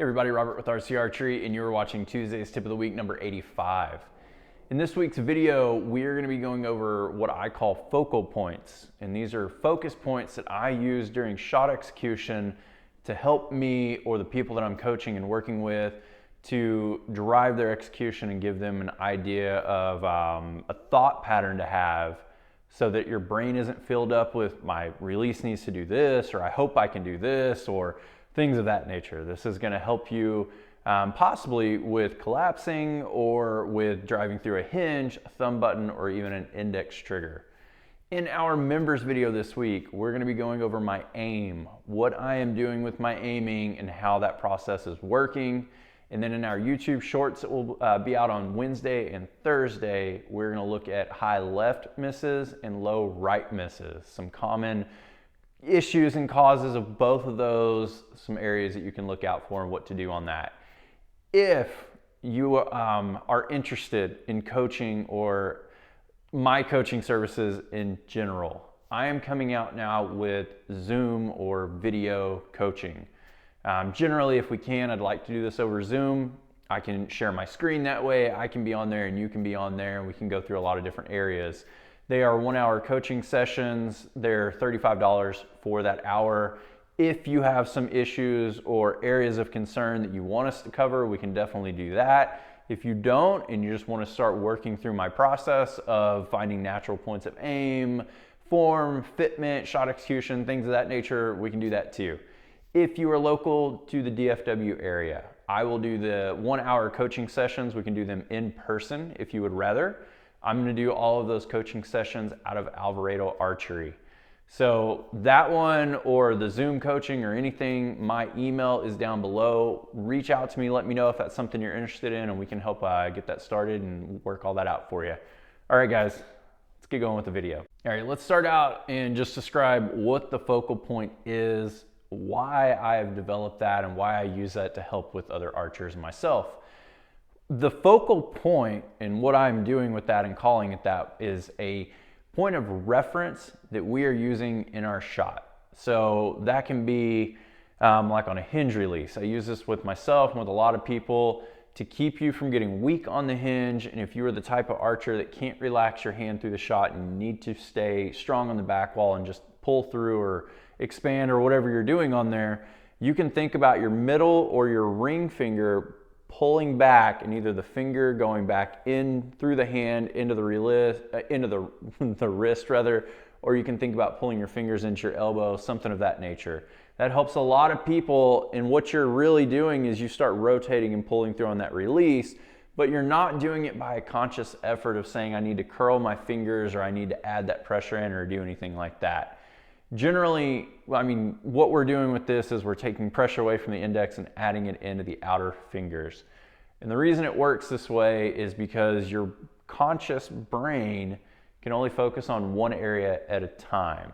Hey everybody, Robert with RC Archery, and you're watching Tuesday's Tip of the Week number 85. In this week's video, we're going to be going over what I call focal points. And these are focus points that I use during shot execution to help me or the people that I'm coaching and working with to drive their execution and give them an idea of a thought pattern to have so that your brain isn't filled up with my release needs to do this, or I hope I can do this, or things of that nature. This is going to help you possibly with collapsing or with driving through a hinge, a thumb button, or even an index trigger. In our members video this week, we're going to be going over my aim, what I am doing with my aiming and how that process is working. And then in our YouTube shorts that will be out on Wednesday and Thursday, we're going to look at high left misses and low right misses, some common issues and causes of both of those, some areas that you can look out for and what to do on that. If you are interested in coaching or my coaching services in general, I am coming out now with Zoom or video coaching. Generally, if we can, I'd like to do this over Zoom. I can share my screen that way. I can be on there and you can be on there and we can go through a lot of different areas. They are 1 hour coaching sessions. They're $35 for that hour. If you have some issues or areas of concern that you want us to cover, we can definitely do that. If you don't, and you just want to start working through my process of finding natural points of aim, form, fitment, shot execution, things of that nature, we can do that too. If you are local to the DFW area, I will do the 1 hour coaching sessions. We can do them in person if you would rather. I'm going to do all of those coaching sessions out of Alvarado Archery. So that one or the Zoom coaching or anything, my email is down below. Reach out to me, let me know if that's something you're interested in, and we can help get that started and work all that out for you. All right, guys, let's get going with the video. All right, let's start out and just describe what the focal point is, why I have developed that, and why I use that to help with other archers and myself. The focal point and what I'm doing with that and calling it that is a point of reference that we are using in our shot. So that can be like on a hinge release. I use this with myself and with a lot of people to keep you from getting weak on the hinge. And if you are the type of archer that can't relax your hand through the shot and need to stay strong on the back wall and just pull through or expand or whatever you're doing on there, you can think about your middle or your ring finger pulling back, and either the finger going back in through the hand into the wrist rather, or you can think about pulling your fingers into your elbow, something of that nature. That helps a lot of people, and what you're really doing is you start rotating and pulling through on that release, but you're not doing it by a conscious effort of saying I need to curl my fingers or I need to add that pressure in or do anything like that. Generally, I mean, what we're doing with this is we're taking pressure away from the index and adding it into the outer fingers. And the reason it works this way is because your conscious brain can only focus on one area at a time.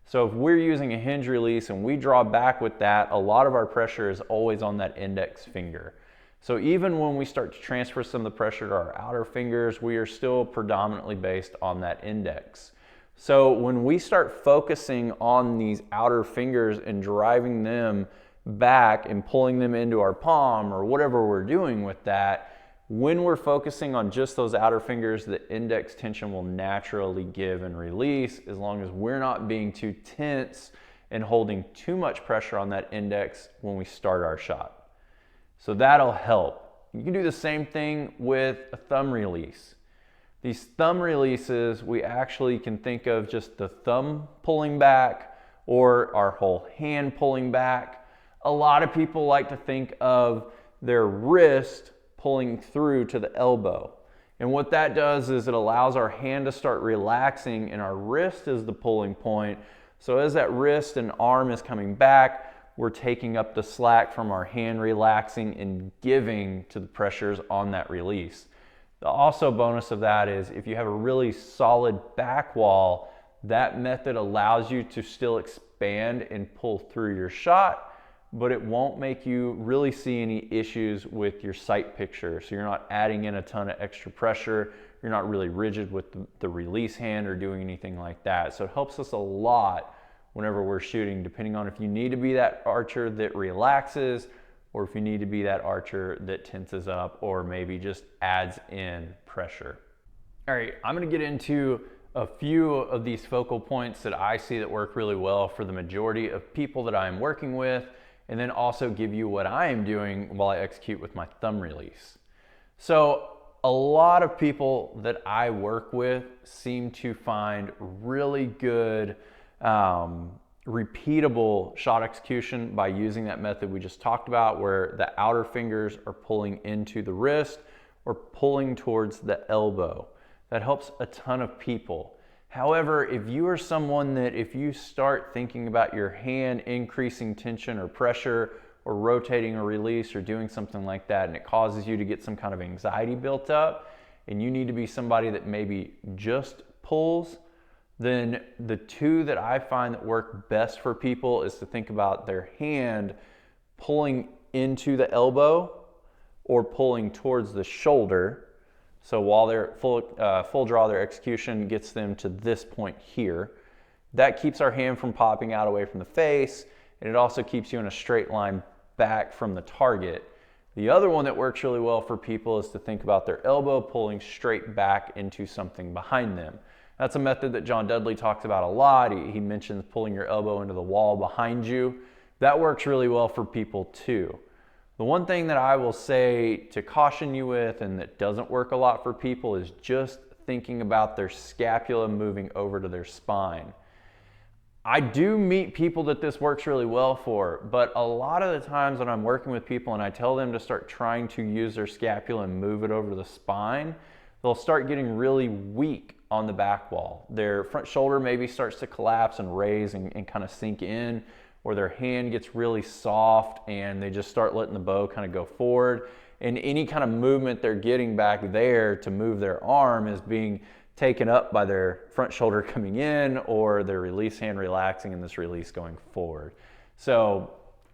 So if we're using a hinge release and we draw back with that, a lot of our pressure is always on that index finger. So even when we start to transfer some of the pressure to our outer fingers, we are still predominantly based on that index. So when we start focusing on these outer fingers and driving them back and pulling them into our palm or whatever we're doing with that, when we're focusing on just those outer fingers, the index tension will naturally give and release as long as we're not being too tense and holding too much pressure on that index when we start our shot. So that'll help. You can do the same thing with a thumb release. These thumb releases, we actually can think of just the thumb pulling back or our whole hand pulling back. A lot of people like to think of their wrist pulling through to the elbow. And what that does is it allows our hand to start relaxing and our wrist is the pulling point. So as that wrist and arm is coming back, we're taking up the slack from our hand relaxing and giving to the pressures on that release. The also bonus of that is if you have a really solid back wall, that method allows you to still expand and pull through your shot, but it won't make you really see any issues with your sight picture. So you're not adding in a ton of extra pressure. You're not really rigid with the release hand or doing anything like that. So it helps us a lot whenever we're shooting, depending on if you need to be that archer that relaxes or if you need to be that archer that tenses up or maybe just adds in pressure. All right, I'm gonna get into a few of these focal points that I see that work really well for the majority of people that I'm working with, and then also give you what I am doing while I execute with my thumb release. So a lot of people that I work with seem to find really good repeatable shot execution by using that method we just talked about, where the outer fingers are pulling into the wrist or pulling towards the elbow. That helps a ton of people. However, if you are someone that if you start thinking about your hand increasing tension or pressure or rotating a release or doing something like that, and it causes you to get some kind of anxiety built up, and you need to be somebody that maybe just pulls, then the two that I find that work best for people is to think about their hand pulling into the elbow or pulling towards the shoulder. So while they're full draw, their execution gets them to this point here. That keeps our hand from popping out away from the face, and it also keeps you in a straight line back from the target. The other one that works really well for people is to think about their elbow pulling straight back into something behind them. That's a method that John Dudley talks about a lot. He mentions pulling your elbow into the wall behind you. That works really well for people too. The one thing that I will say to caution you with, and that doesn't work a lot for people, is just thinking about their scapula moving over to their spine. I do meet people that this works really well for, but a lot of the times when I'm working with people and I tell them to start trying to use their scapula and move it over to the spine, they'll start getting really weak on the back wall. Their front shoulder maybe starts to collapse and raise and kind of sink in, or their hand gets really soft and they just start letting the bow kind of go forward. And any kind of movement they're getting back there to move their arm is being taken up by their front shoulder coming in or their release hand relaxing and this release going forward. So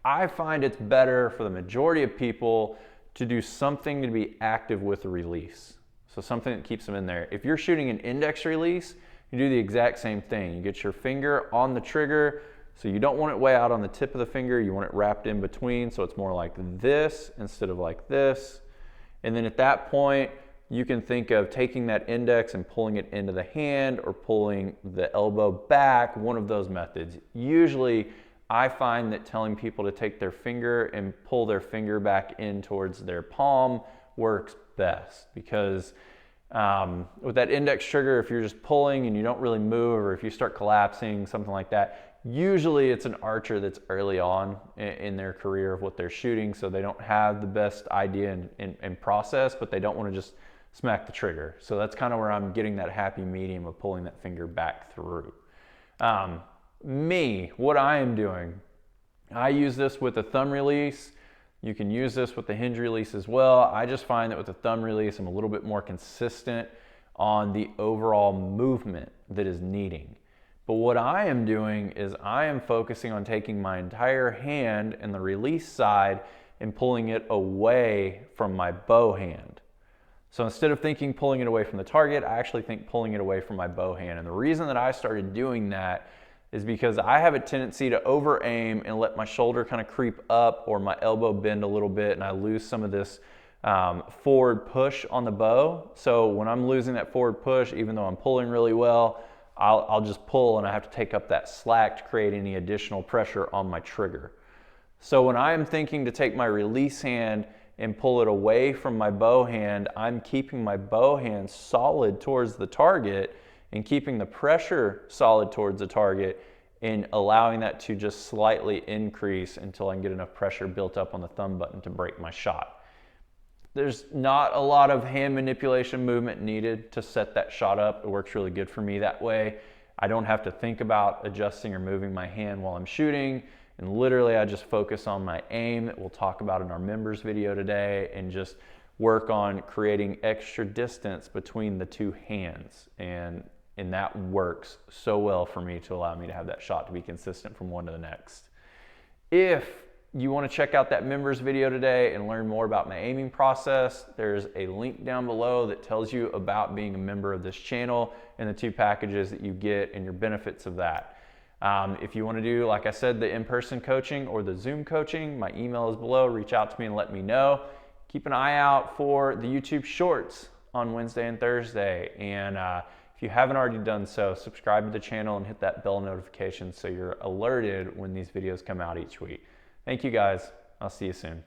I find it's better for the majority of people to do something to be active with the release. So something that keeps them in there. If you're shooting an index release, you do the exact same thing. You get your finger on the trigger, so you don't want it way out on the tip of the finger, you want it wrapped in between, so it's more like this instead of like this. And then at that point, you can think of taking that index and pulling it into the hand or pulling the elbow back, one of those methods. Usually, I find that telling people to take their finger and pull their finger back in towards their palm works best, because with that index trigger, if you're just pulling and you don't really move, or if you start collapsing, something like that, usually it's an archer that's early on in their career of what they're shooting, so they don't have the best idea and process, but they don't want to just smack the trigger. So that's kind of where I'm getting that happy medium of pulling that finger back through. What I am doing, I use this with a thumb release. You can use this with the hinge release as well. I just find that with the thumb release, I'm a little bit more consistent on the overall movement that is needing. But what I am doing is I am focusing on taking my entire hand and the release side and pulling it away from my bow hand. So instead of thinking pulling it away from the target, I actually think pulling it away from my bow hand. And the reason that I started doing that is because I have a tendency to over aim and let my shoulder kind of creep up or my elbow bend a little bit, and I lose some of this forward push on the bow. So when I'm losing that forward push, even though I'm pulling really well, I'll just pull and I have to take up that slack to create any additional pressure on my trigger. So when I am thinking to take my release hand and pull it away from my bow hand, I'm keeping my bow hand solid towards the target and keeping the pressure solid towards the target and allowing that to just slightly increase until I can get enough pressure built up on the thumb button to break my shot. There's not a lot of hand manipulation movement needed to set that shot up. It works really good for me that way. I don't have to think about adjusting or moving my hand while I'm shooting. And literally I just focus on my aim that we'll talk about in our members video today and just work on creating extra distance between the two hands. And that works so well for me to allow me to have that shot to be consistent from one to the next. If you want to check out that members video today and learn more about my aiming process, there's a link down below that tells you about being a member of this channel and the two packages that you get and your benefits of that. If you want to do, like I said, the in-person coaching or the Zoom coaching, my email is below. Reach out to me and let me know. Keep an eye out for the YouTube Shorts on Wednesday and Thursday. And if you haven't already done so, subscribe to the channel and hit that bell notification so you're alerted when these videos come out each week. Thank you guys. I'll see you soon.